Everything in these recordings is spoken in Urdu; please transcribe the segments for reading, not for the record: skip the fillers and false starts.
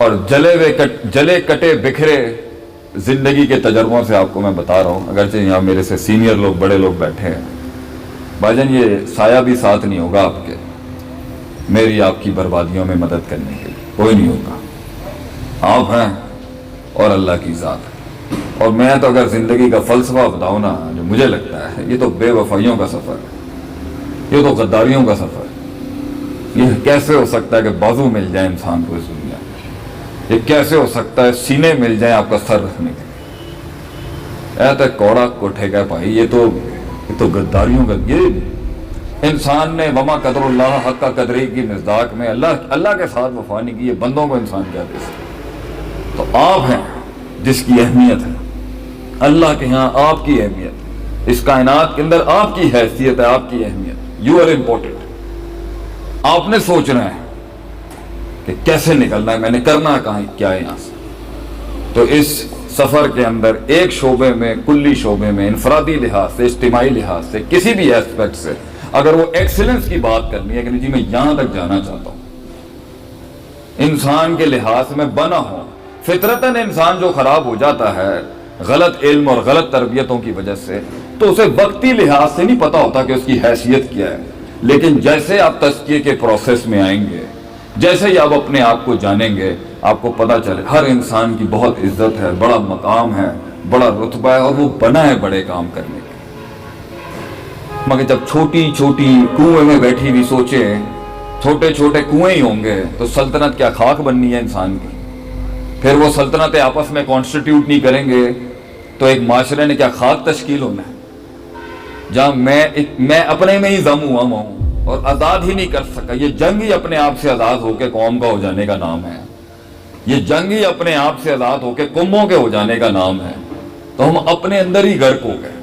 اور جلے کٹے بکھرے زندگی کے تجربوں سے آپ کو میں بتا رہا ہوں، اگرچہ یہاں میرے سے سینئر لوگ، بڑے لوگ بیٹھے ہیں، بھائی جان یہ سایہ بھی ساتھ نہیں ہوگا آپ کے میری آپ کی بربادیوں میں مدد کرنے کے لیے، کوئی نہیں ہوگا۔ آپ ہیں اور اللہ کی ذات ہے۔ اور میں تو اگر زندگی کا فلسفہ بتاؤں نا، جو مجھے لگتا ہے یہ تو بے وفائیوں کا سفر ہے، یہ تو غداریوں کا سفر ہے۔ یہ کیسے ہو سکتا ہے کہ بازو مل جائے انسان کو اس دنیا میں؟ یہ کیسے ہو سکتا ہے سینے مل جائیں آپ کا سر رکھنے کے؟ اے تو کوڑا کوٹھے گا بھائی، یہ تو غداریوں کا۔ یہ انسان نے وما قدر اللہ حق کا قدری کی مصداق میں اللہ کے ساتھ وفا نہیں کی، یہ بندوں کو انسان کیا دے سکتا؟ تو آپ ہیں جس کی اہمیت ہے اللہ کے ہاں، آپ کی اہمیت اس کائنات کے اندر، آپ کی حیثیت ہے، آپ کی اہمیت، یو آر امپورٹنٹ۔ آپ نے سوچنا ہے کہ کیسے نکلنا ہے، میں نے کرنا کہاں کیا ہے یہاں سے۔ تو اس سفر کے اندر ایک شعبے میں، کلی شعبے میں، انفرادی لحاظ سے، اجتماعی لحاظ سے، کسی بھی ایسپیکٹ سے اگر وہ ایکسیلنس کی بات کرنی ہے کہ جی میں یہاں تک جانا چاہتا ہوں، انسان کے لحاظ میں بنا ہوں۔ فطرتاً انسان جو خراب ہو جاتا ہے غلط علم اور غلط تربیتوں کی وجہ سے، تو اسے وقتی لحاظ سے نہیں پتا ہوتا کہ اس کی حیثیت کیا ہے، لیکن جیسے آپ تزکیے کے پروسیس میں آئیں گے، جیسے ہی آپ اپنے آپ کو جانیں گے، آپ کو پتا چلے ہر انسان کی بہت عزت ہے، بڑا مقام ہے، بڑا رتبہ ہے، اور وہ بنا ہے بڑے کام کرنے کے۔ مگر جب چھوٹی چھوٹی کنویں میں بیٹھی ہوئی سوچیں، چھوٹے چھوٹے کنویں ہی ہوں گے تو سلطنت کیا خاک بننی ہے انسان کی؟ پھر وہ سلطنتیں آپس میں کانسٹیٹیوٹ نہیں کریں گے تو ایک معاشرے نے کیا خاک تشکیل ہونا ہے؟ جہاں میں اپنے میں ہی ضم ہوا ہوں اور آزاد ہی نہیں کر سکا۔ یہ جنگ ہی اپنے آپ سے آزاد ہو کے قوم کا ہو جانے کا نام ہے، یہ جنگ ہی اپنے آپ سے آزاد ہو کے قوموں کے ہو جانے کا نام ہے۔ تو ہم اپنے اندر ہی غرق ہو گئے،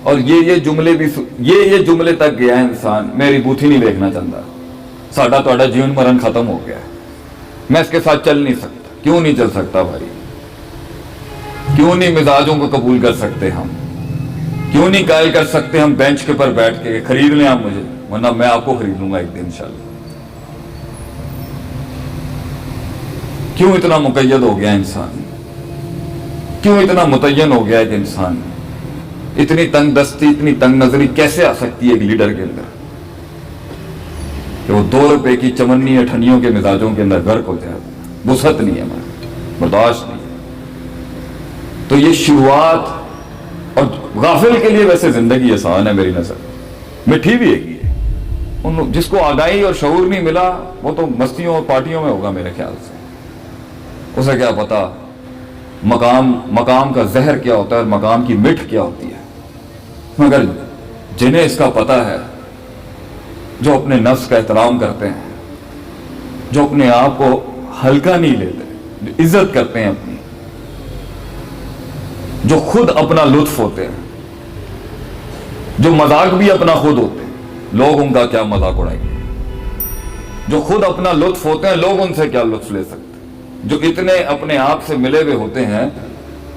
اور یہ جملے بھی یہ جملے تک گیا انسان، میری بوتھی نہیں دیکھنا چاہتا، ساڈا تہاڈا جیون مرن ختم ہو گیا ہے، میں اس کے ساتھ چل نہیں سکتا۔ کیوں نہیں چل سکتا بھائی؟ کیوں نہیں مزاجوں کو قبول کر سکتے ہم؟ کیوں نہیں قائل کر سکتے ہم بینچ کے پر بیٹھ کے خرید لیں آپ مجھے، ورنہ میں آپ کو خرید لوں گا ایک دن انشاءاللہ؟ کیوں اتنا مقید ہو گیا انسان؟ کیوں اتنا متعین ہو گیا ایک انسان؟ اتنی تنگ دستی، اتنی تنگ نظری کیسے آ سکتی ہے ایک لیڈر کے اندر کہ وہ 2 روپے کی چمنی اٹھنیوں کے مزاجوں کے اندر غرق ہو جائے؟ وسعت نہیں ہے ہمارے، برداشت نہیں ہے۔ تو یہ شروعات، اور غافل کے لیے ویسے زندگی آسان ہے میری نظر، مٹھی بھی ہے۔ جس کو آگاہی اور شعور نہیں ملا وہ تو مستیوں اور پارٹیوں میں ہوگا میرے خیال سے، اسے کیا پتا مقام کا زہر کیا ہوتا ہے اور مقام کی مٹھ کیا ہوتی ہے۔ مگر جنہیں اس کا پتہ ہے، جو اپنے نفس کا احترام کرتے ہیں، جو اپنے آپ کو ہلکا نہیں لیتے، جو عزت کرتے ہیں اپنی، جو خود اپنا لطف ہوتے ہیں، جو مذاق بھی اپنا خود ہوتے ہیں، لوگ ان کا کیا مذاق اڑائیں گے؟ جو خود اپنا لطف ہوتے ہیں، لوگ ان سے کیا لطف لے سکتے ہیں؟ جو اتنے اپنے آپ سے ملے ہوئے ہوتے ہیں،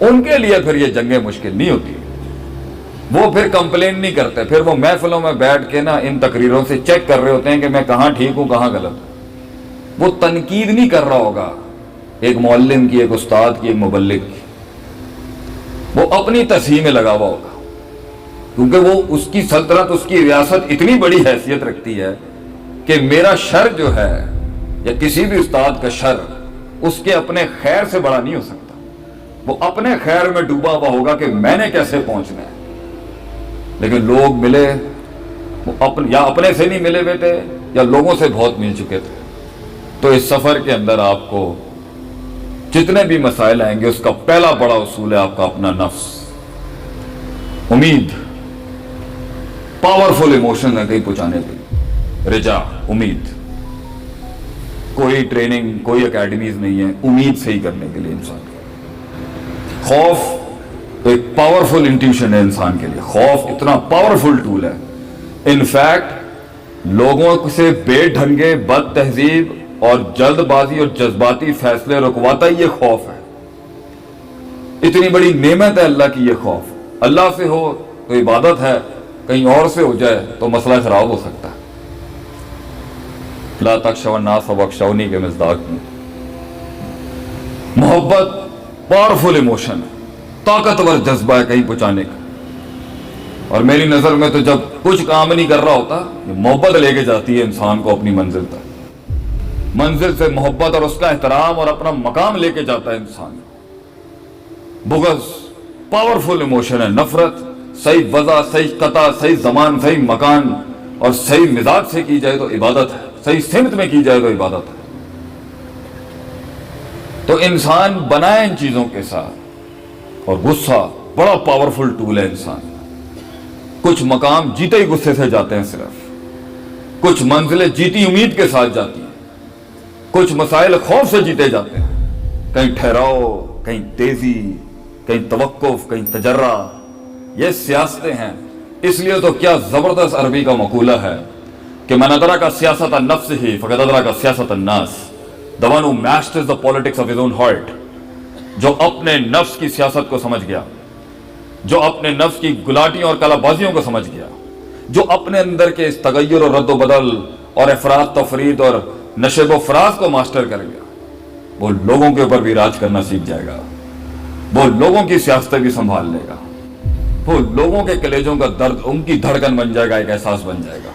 ان کے لیے پھر یہ جنگیں مشکل نہیں ہوتی۔ وہ پھر کمپلین نہیں کرتے، پھر وہ محفلوں میں بیٹھ کے نا ان تقریروں سے چیک کر رہے ہوتے ہیں کہ میں کہاں ٹھیک ہوں کہاں غلط ہوں۔ وہ تنقید نہیں کر رہا ہوگا ایک معلم کی، ایک استاد کی، ایک مبلغ کی، وہ اپنی تصحیح میں لگا ہوا ہوگا، کیونکہ وہ اس کی سلطنت، اس کی ریاست اتنی بڑی حیثیت رکھتی ہے کہ میرا شر جو ہے یا کسی بھی استاد کا شر اس کے اپنے خیر سے بڑا نہیں ہو سکتا۔ وہ اپنے خیر میں ڈوبا ہوا ہوگا کہ میں نے کیسے پہنچنا ہے۔ لیکن لوگ ملے، وہ یا اپنے سے نہیں ملے ہوئے تھے یا لوگوں سے بہت مل چکے تھے۔ تو اس سفر کے اندر آپ کو جتنے بھی مسائل آئیں گے، اس کا پہلا بڑا اصول ہے آپ کا اپنا نفس۔ امید پاورفل ایموشن ہے کہیں پہنچانے کے لیے، رجا، امید۔ کوئی ٹریننگ، کوئی اکیڈمیز نہیں ہے امید صحیح کرنے کے لیے انسان کو۔ خوف ایک پاورفل انٹیوشن ہے انسان کے لیے، خوف اتنا پاورفل ٹول ہے۔ انفیکٹ لوگوں سے بے ڈھنگے، بد تہذیب اور جلد بازی اور جذباتی فیصلے رکواتا ہی یہ خوف ہے۔ اتنی بڑی نعمت ہے اللہ کی یہ خوف۔ اللہ سے ہو تو عبادت ہے، کہیں اور سے ہو جائے تو مسئلہ خراب ہو سکتا ہے۔ لا تخشوا الناس واخشونی کے مصداق میں محبت پاورفل ایموشن ہے، طاقتور جذبہ ہے کہیں پہنچانے کا. اور میری نظر میں تو جب کچھ کام نہیں کر رہا ہوتا، یہ محبت لے کے جاتی ہے انسان کو اپنی منزل تک. منزل سے محبت اور اس کا احترام اور اپنا مقام لے کے جاتا ہے انسان. بغض پاورفل ایموشن ہے. نفرت صحیح وضع، صحیح قطع، صحیح زمان، صحیح مکان اور صحیح مزاج سے کی جائے تو عبادت ہے، صحیح سمت میں کی جائے تو عبادت ہے. تو انسان بنائے ان چیزوں کے ساتھ. اور غصہ بڑا پاورفل ٹول ہے انسان. کچھ مقام جیتے ہی غصے سے جاتے ہیں صرف، کچھ منزلیں جیتی امید کے ساتھ جاتی ہیں، کچھ مسائل خوف سے جیتے جاتے ہیں. کہیں ٹھہراؤ، کہیں تیزی، کہیں توقف، کہیں تجرہ. یہ سیاستیں ہیں. اس لیے تو کیا زبردست عربی کا مقولہ ہے کہ من ادرک سیاست النفس ہی فقد ادرک سیاست الناس. The one who masters the politics of his own heart. جو اپنے نفس کی سیاست کو سمجھ گیا، جو اپنے نفس کی گلاٹیوں اور کلا بازیوں کو سمجھ گیا، جو اپنے اندر کے اس تغیر اور رد و بدل اور افراد تفرید اور نشیب و فراز کو ماسٹر کر گیا، وہ لوگوں کے اوپر بھی راج کرنا سیکھ جائے گا. وہ لوگوں کی سیاستیں بھی سنبھال لے گا. وہ لوگوں کے کلیجوں کا درد ان کی دھڑکن بن جائے گا، ایک احساس بن جائے گا.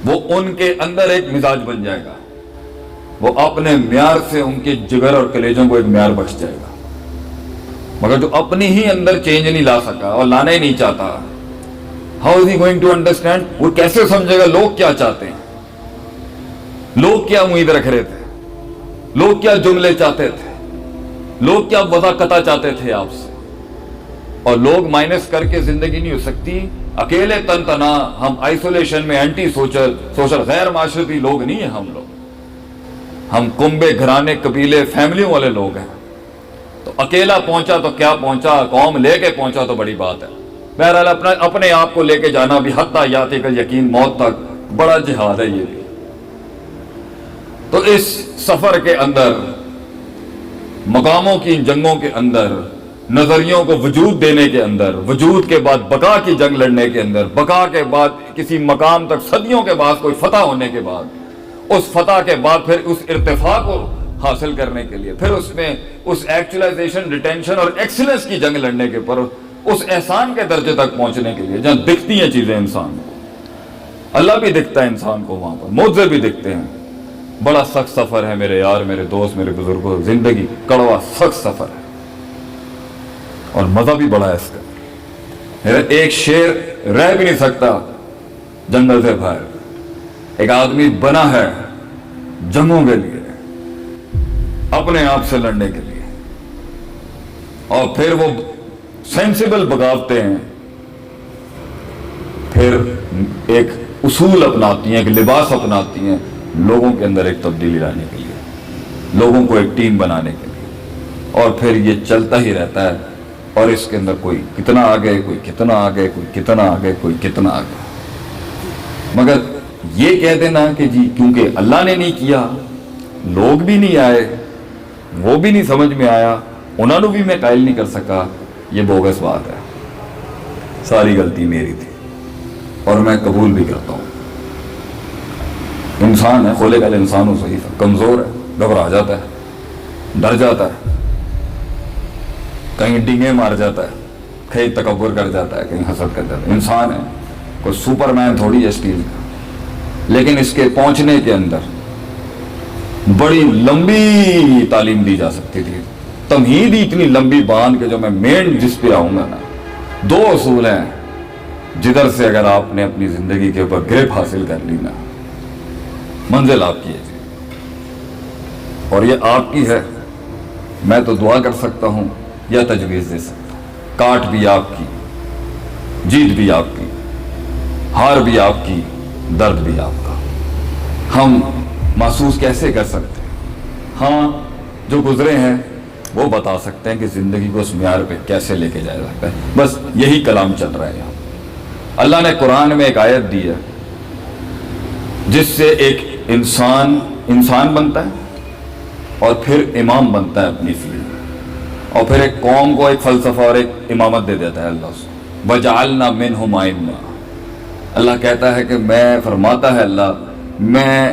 وہ ان کے اندر ایک مزاج بن جائے گا. وہ اپنے معیار سے ان کے جگر اور کلیجوں کو ایک معیار بخش جائے گا. مگر جو اپنی ہی اندر چینج نہیں لا سکا اور لانا ہی نہیں چاہتا، how is he going to understand? وہ کیسے سمجھے گا لوگ کیا چاہتے ہیں، لوگ کیا امید رکھ رہے تھے، لوگ کیا جملے چاہتے تھے، لوگ کیا وضاقتہ چاہتے تھے آپ سے. اور لوگ مائنس کر کے زندگی نہیں ہو سکتی. اکیلے تن تنا ہم آئسولیشن میں اینٹی سوشل غیر معاشرتی لوگ نہیں ہیں. ہم کنبے، گھرانے، قبیلے، فیملیوں والے لوگ ہیں. تو اکیلا پہنچا تو کیا پہنچا، قوم لے کے پہنچا تو بڑی بات ہے. بہرحال اپنے آپ کو لے کے جانا بھی حتی یاتی کا یقین موت تک بڑا جہاد ہے یہ بھی. تو اس سفر کے اندر، مقاموں کی جنگوں کے اندر، نظریوں کو وجود دینے کے اندر، وجود کے بعد بقا کی جنگ لڑنے کے اندر، بقا کے بعد کسی مقام تک صدیوں کے بعد کوئی فتح ہونے کے بعد، اس فتح کے بعد پھر اس ارتفاع کو حاصل کرنے کے لیے، پھر اس میں اس ایکچولائزیشن، ریٹینشن اور ایکسلنس کی جنگ لڑنے کے پر اس احسان کے درجے تک پہنچنے کے لیے جہاں دکھتی ہیں چیزیں انسان کو. اللہ بھی دکھتا ہے انسان کو وہاں پر، معجزے بھی دکھتے ہیں. بڑا سخت سفر ہے میرے یار، میرے دوست، میرے بزرگوں. زندگی کڑوا سخت سفر ہے اور مزہ بھی بڑا ہے اس کا. ایک شیر رہ بھی نہیں سکتا جنگل سے باہر. ایک آدمی بنا ہے جنگوں کے لیے، اپنے آپ سے لڑنے کے لیے. اور پھر وہ سینسیبل بغاوتیں ہیں، پھر ایک اصول اپناتی ہیں، ایک لباس اپناتی ہیں لوگوں کے اندر ایک تبدیلی لانے کے لیے، لوگوں کو ایک ٹیم بنانے کے لیے. اور پھر یہ چلتا ہی رہتا ہے. اور اس کے اندر کوئی کتنا آگے، کوئی کتنا آگے، کوئی کتنا آگے، کوئی کتنا آگے. مگر یہ کہہ دینا کہ جی کیونکہ اللہ نے نہیں کیا، لوگ بھی نہیں آئے، وہ بھی نہیں سمجھ میں آیا، انہوں نے بھی میں قائل نہیں کر سکا، یہ بوگس بات ہے. ساری غلطی میری تھی اور میں قبول بھی کرتا ہوں. انسان ہے، خلق الانسان ضعیف، کمزور ہے، گھبرا جاتا ہے، ڈر جاتا ہے، کہیں ڈینگیں مار جاتا ہے، کہیں تکبر کر جاتا ہے، کہیں حسد کر جاتا ہے. انسان ہے، کوئی سپر مین تھوڑی ہے اس چیز کا. لیکن اس کے پہنچنے کے اندر بڑی لمبی تعلیم دی جا سکتی تھی. تمہید ہی اتنی لمبی باندھ کے جو میں مین جس پہ آؤں گا نا، 2 اصول ہیں جدھر سے اگر آپ نے اپنی زندگی کے اوپر گرپ حاصل کر لی نا، منزل آپ کی ہے جی. اور یہ آپ کی ہے. میں تو دعا کر سکتا ہوں یا تجویز دے سکتا ہوں. کاٹ بھی آپ کی، جیت بھی آپ کی، ہار بھی آپ کی، درد بھی آپ کا. ہم محسوس کیسے کر سکتے ہیں؟ ہاں، جو گزرے ہیں وہ بتا سکتے ہیں کہ زندگی کو اس معیار پہ کیسے لے کے جایا جاتا ہے. بس یہی کلام چل رہا ہے یہاں. اللہ نے قرآن میں ایک آیت دی ہے جس سے ایک انسان بنتا ہے اور پھر امام بنتا ہے اپنی فیلڈ میں، اور پھر ایک قوم کو ایک فلسفہ اور ایک امامت دے دیتا ہے اللہ اس کو. وَجَعَلْنَا مِنْهُمْ أَئِمَّةً. اللہ کہتا ہے کہ میں، فرماتا ہے اللہ، میں